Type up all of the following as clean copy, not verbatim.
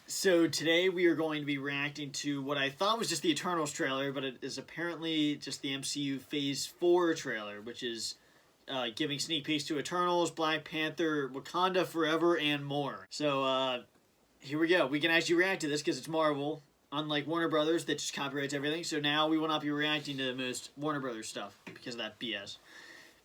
So today we are going to be reacting to what I thought was just the Eternals trailer, but it is apparently just the MCU Phase 4 trailer, which is giving sneak peeks to Eternals, Black Panther, Wakanda Forever, and more. So here we go. We can actually react to this because it's Marvel, unlike Warner Brothers that just copyrights everything. So now we will not be reacting to most Warner Brothers stuff because of that BS.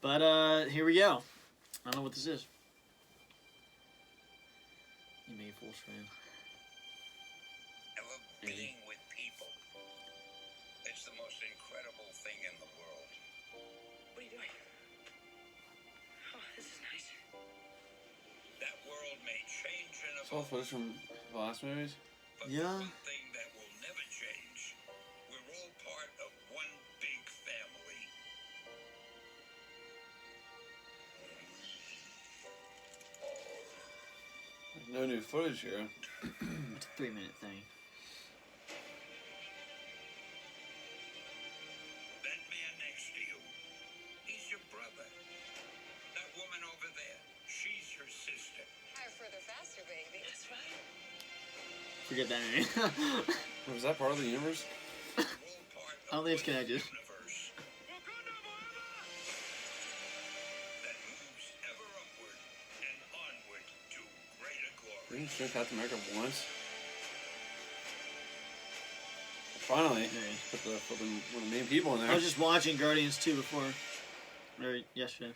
But here we go. I don't know what this is. You made full screen. Being with people. It's the most incredible thing in the world. What are you doing? Oh, this is nice. That world may change in a It's all footage from the last movies. but Yeah. one thing that will never change. We're all part of one big family. No new footage here. It's a 3-minute thing. That man next to you, he's your brother. That woman over there, she's your sister. Higher, further, faster, baby. That's right. Forget that name. Was that part of the universe? We're all part of I don't think it's one connected. universe that moves ever upward and onward to greater glory. Didn't you show Captain America once? Finally, Nice. put the flipping one of the main people in there. I was just watching Guardians 2 before, or yesterday.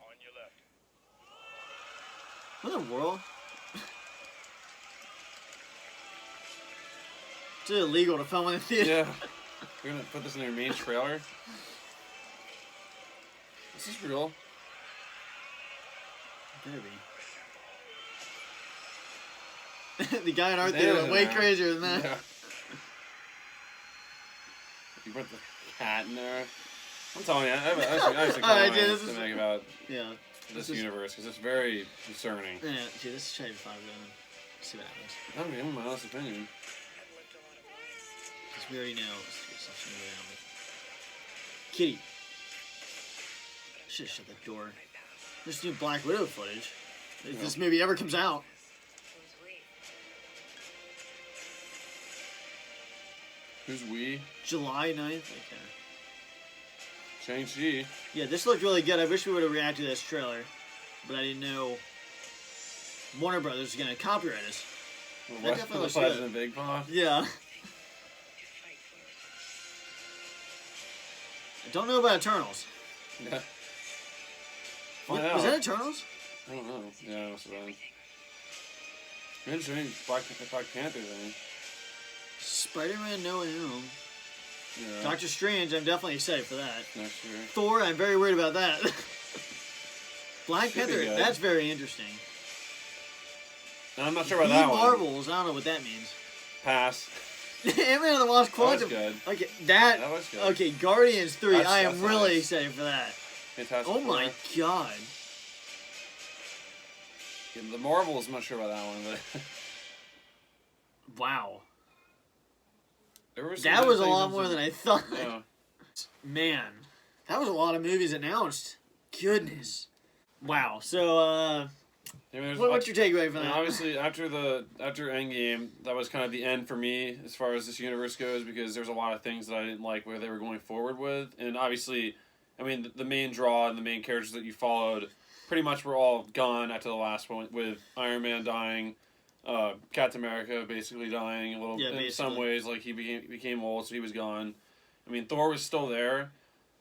On your left. What in the world? It's illegal to film in the theater. Yeah. You're gonna put this in your main trailer? This is real. Maybe. The guy in art His theater name was is way in there. crazier than that. Yeah. You put the cat in there. I'm telling you, I have a Alright, comment dude, this to is- make about Yeah. this is- universe because it's very concerning. Yeah, dude, this is Shady 5 then. See what happens. I'm giving my honest opinion. I've lived a lot of lives. Because we already know. Let's get something around it. Kitty. Should've shut the door. My past. There's new Black Widow footage. If Yeah. this movie ever comes out. Who's we? Who's we? July 9th? Okay. Shang-Chi. Yeah, this looked really good. I wish we would have reacted to this trailer. But I didn't know Warner Brothers was going to copyright us. That definitely looks good. in Big Paw. Yeah. You fight for it. I don't know about Eternals. Yeah. Find Was out. that Eternals? I don't know. Yeah, it must have been. Maybe it's any Black Panther thing. Spider-Man No Way Home. Yeah. Doctor Strange, I'm definitely excited for that. Next year. Thor, I'm very worried about that. Black Should be Panther, good. that's very interesting. No, I'm not sure about The that one. Marvels, I don't know what that means. Pass. Ant-Man and the Wasp That was Quantum. good. Okay, That was good. Okay, Guardians 3, That's- I am that's really nice. excited for that. Fantastic Oh my Four. god. Yeah, the Marvels, I'm not sure about that one, but Wow. there were some That good was a things lot in more some- than I thought. Yeah. Man, that was a lot of movies announced. Goodness. Wow. So, I mean, there's- what's your takeaway from and that? obviously, after Endgame, that was kind of the end for me as far as this universe goes because there's a lot of things that I didn't like where they were going forward with, and obviously, I mean, the main draw and the main characters that you followed pretty much were all gone after the last one with Iron Man dying, Captain America basically dying a little. Yeah, in some basically. ways, like he became old, so he was gone. I mean, Thor was still there.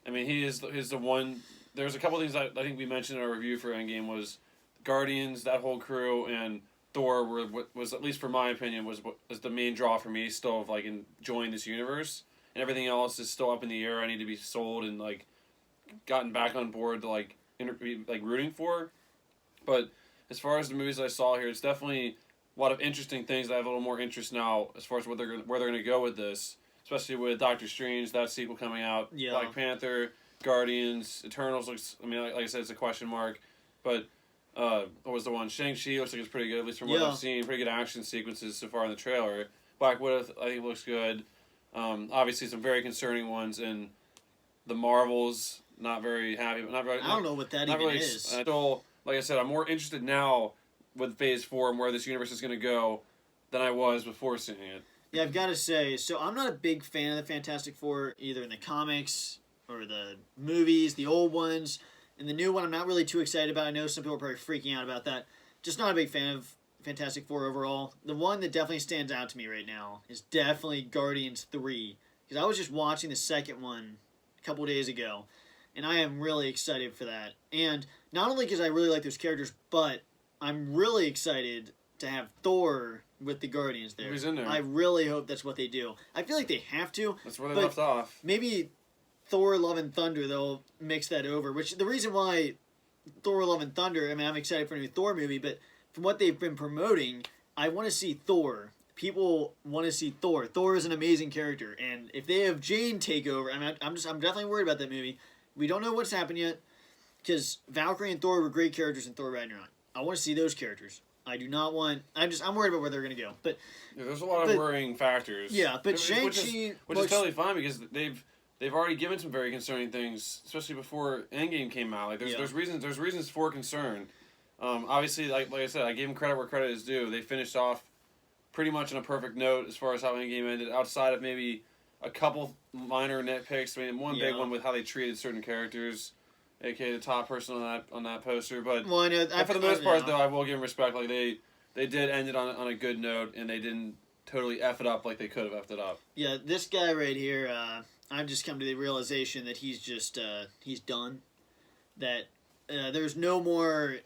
I mean, he's the one. There's a couple things that I think we mentioned in our review for Endgame was Guardians, that whole crew, and Thor were what was, at least for my opinion, was the main draw for me still of like enjoying this universe, and everything else is still up in the air. I need to be sold and like gotten back on board to like like rooting for. But as far as the movies I saw here, it's definitely a lot of interesting things that I have a little more interest now as far as where they're going to go with this, especially with Doctor Strange, that sequel coming out, Yeah. Black Panther, Guardians, Eternals looks. I mean, like I said, it's a question mark, but what was the one? Shang-Chi looks like it's pretty good, at least from what Yeah. I've seen. Pretty good action sequences so far in the trailer. Black Widow, I think, looks good. Obviously, some very concerning ones, and the Marvels, not very happy. Not very. I don't know what that not even really. is. Still like I said, I'm more interested now with Phase 4 and where this universe is going to go than I was before seeing it. Yeah, I've got to say, so I'm not a big fan of the Fantastic Four, either in the comics or the movies, the old ones. And the new one, I'm not really too excited about. I know some people are probably freaking out about that. Just not a big fan of Fantastic Four overall. The one that definitely stands out to me right now is definitely Guardians 3. Because I was just watching the second one a couple days ago, and I am really excited for that. And not only because I really like those characters, but I'm really excited to have Thor with the Guardians there. He's in there. I really hope that's what they do. I feel like they have to. That's where they but left off. Maybe Thor Love and Thunder, they'll mix that over. Which the reason why Thor Love and Thunder, I mean, I'm excited for a new Thor movie, but from what they've been promoting, I want to see Thor. People want to see Thor. Thor is an amazing character, and if they have Jane take over, I'm definitely worried about that movie. We don't know what's happened yet, because Valkyrie and Thor were great characters in Thor Ragnarok. I want to see those characters. I do not want. I'm worried about where they're gonna go. But Yeah, there's a lot of worrying factors. Yeah, but Which Shang-Chi which is totally fine because they've already given some very concerning things, especially before Endgame came out. Like there's reasons for concern. Obviously, like I said, I gave them credit where credit is due. They finished off pretty much on a perfect note as far as how Endgame ended, outside of maybe a couple minor nitpicks. I mean, one big one with how they treated certain characters, aka the top person on that poster. But well, I know, for the most part, though, I will give them respect. Like they did end it on a good note, and they didn't totally F it up like they could have F'd it up. Yeah, this guy right here, I've just come to the realization that he's just he's done. That there's no more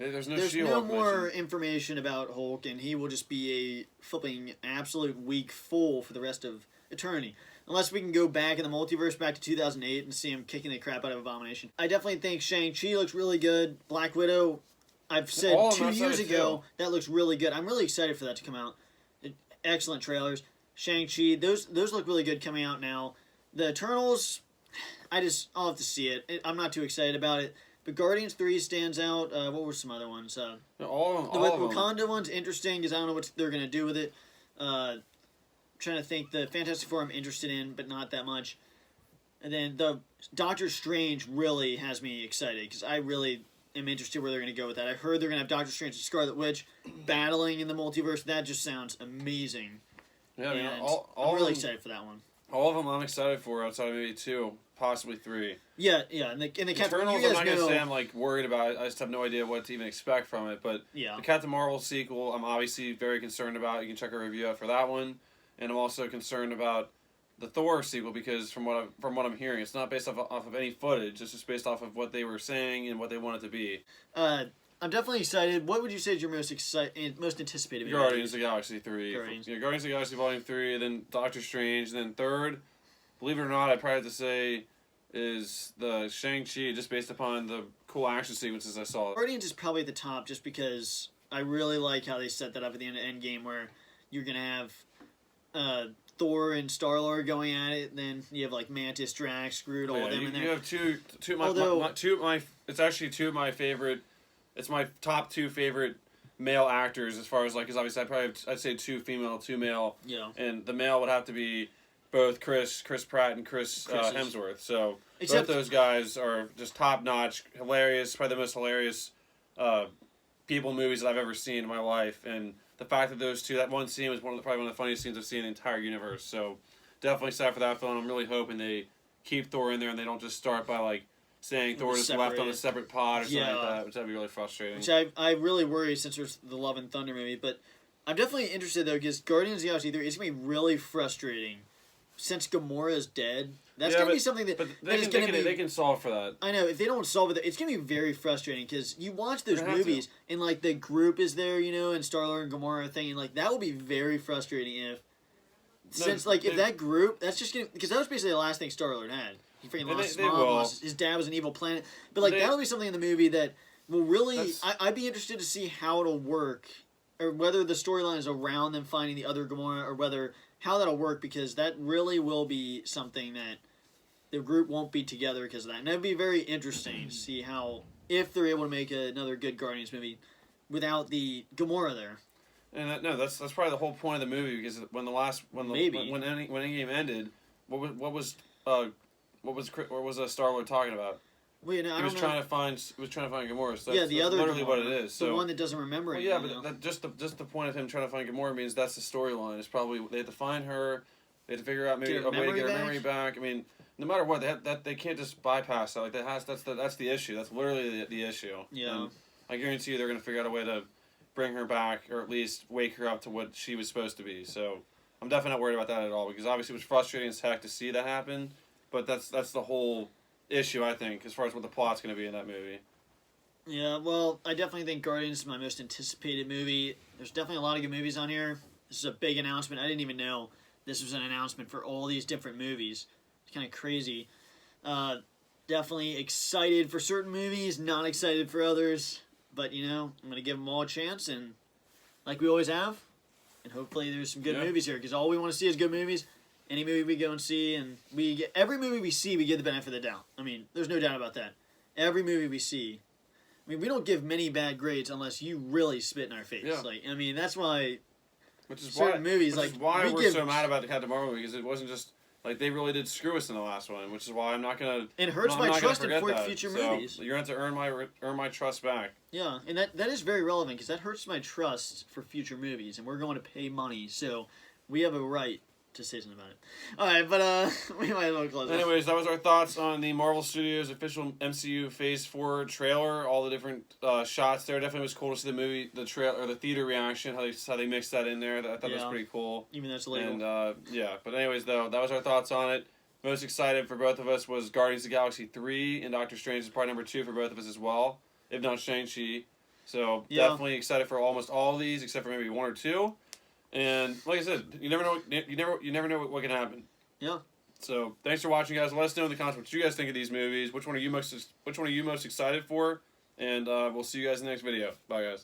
information about Hulk, and he will just be a flipping absolute weak fool for the rest of eternity. Unless we can go back in the multiverse back to 2008 and see him kicking the crap out of Abomination. I definitely think Shang-Chi looks really good. Black Widow, I've said 2 years ago, that looks really good. I'm really excited for that to come out. Excellent trailers. Shang-Chi, those look really good coming out now. The Eternals, I'll have to see it. I'm not too excited about it. But Guardians 3 stands out. What were some other ones? All of them. Wakanda one's interesting because I don't know what they're going to do with it. Trying to think. The Fantastic Four I'm interested in, but not that much. And then the Doctor Strange really has me excited because I really am interested where they're going to go with that. I heard they're going to have Doctor Strange and Scarlet Witch battling in the multiverse. That just sounds amazing. Yeah, I mean, I'm really excited for that one. All of them I'm excited for outside of maybe 2, possibly 3. Yeah, and the Eternals, I'm not going to say I'm like worried about. I just have no idea what to even expect from it. But yeah. The Captain Marvel sequel, I'm obviously very concerned about. You can check our review out for that one. And I'm also concerned about the Thor sequel because from what I'm hearing, it's not based off of any footage. It's just based off of what they were saying and what they want it to be. I'm definitely excited. What would you say is your most anticipated? Guardians of the Galaxy 3. Guardians of the Galaxy Volume 3, then Doctor Strange, and then third, believe it or not, I'd probably have to say is the Shang-Chi, just based upon the cool action sequences I saw. Guardians is probably at the top just because I really like how they set that up at the end of Endgame where you're going to have Thor and Star-Lord going at it, and then you have like Mantis, Drax, Groot, all of them in there. You have two it's actually two of my favorite, it's my top 2 favorite male actors as far as like, because obviously I'd say 2 female, 2 male. Yeah. And the male would have to be both Chris Pratt and Chris Hemsworth. So both those guys are just top notch, hilarious, probably the most hilarious people movies that I've ever seen in my life. And the fact that those two, that one scene was probably one of the funniest scenes I've seen in the entire universe. So definitely excited for that film. I'm really hoping they keep Thor in there and they don't just start by like saying Thor is left on a separate pod or something like that, which that'd be really frustrating. Which I really worry since there's the Love and Thunder movie, but I'm definitely interested though because Guardians of the Galaxy 3 is going to be really frustrating since Gamora is dead. That's going to be something that they can solve for that. I know if they don't solve it, it's going to be very frustrating because you watch those movies and like the group is there, and Star-Lord and Gamora thing, and like that would be very frustrating if that group, that's just going to, because that was basically the last thing Star-Lord had. He freaking lost his mom, his dad was an evil planet, but like that'll be something in the movie that will really, I'd be interested to see how it'll work, or whether the storyline is around them finding the other Gamora, or how that'll work, because that really will be something that the group won't be together because of that. And that'd be very interesting to see if they're able to make another good Guardians movie without the Gamora there. And that's probably the whole point of the movie, because when Endgame ended, what was Star-Lord talking about? Wait, no, I he was don't trying know. to find Gamora. So Yeah, that's, the that's other literally what it Gamora, is. So the one that doesn't remember well, it. yeah, you but know? just the point of him trying to find Gamora means that's the storyline. It's probably they had to find her. They had to figure out maybe Get her a way to memory get her back? memory back. I mean, no matter what, they can't just bypass that. Like that's the issue. That's literally the issue. Yeah. And I guarantee you they're gonna figure out a way to bring her back, or at least wake her up to what she was supposed to be. So I'm definitely not worried about that at all, because obviously it was frustrating as heck to see that happen. But that's the whole issue, I think, as far as what the plot's gonna be in that movie. Yeah, well, I definitely think Guardians is my most anticipated movie. There's definitely a lot of good movies on here. This is a big announcement. I didn't even know this was an announcement for all these different movies. It's kind of crazy. Definitely excited for certain movies, not excited for others. But, you know, I'm going to give them all a chance, and like we always have. And hopefully there's some good Yeah. movies here, because all we want to see is good movies. Any movie we go and see, and every movie we see, we give the benefit of the doubt. I mean, there's no doubt about that. Every movie we see, I mean, we don't give many bad grades unless you really spit in our face. Yeah. Like, I mean, that's why Which is certain why, movies, which is like, why we we're give- so mad about the Captain Marvel movie, because it wasn't just like they really did screw us in the last one, which is why I'm not gonna. it hurts I'm my not gonna trust in forget that. future So, movies. you're going to have to earn my trust back. Yeah, and that is very relevant, because that hurts my trust for future movies, and we're going to pay money, so we have a right to say something about it. All right, but we might as well close it. Anyways, that was our thoughts on the Marvel Studios official MCU Phase 4 trailer. All the different shots there. Definitely was cool to see the movie, the trailer, or the theater reaction. How they mixed that in there. I thought that was Yeah. pretty cool. Even though it's illegal. And yeah, but anyways, though, that was our thoughts on it. Most excited for both of us was Guardians of the Galaxy 3, and Doctor Strange is part number 2 for both of us as well, if not Shang-Chi. So Yeah. definitely excited for almost all of these, except for maybe 1 or 2. And like I said, you never know. You never know what can happen. Yeah. So thanks for watching, guys. Let us know in the comments what you guys think of these movies. Which one are you most excited for? And we'll see you guys in the next video. Bye, guys.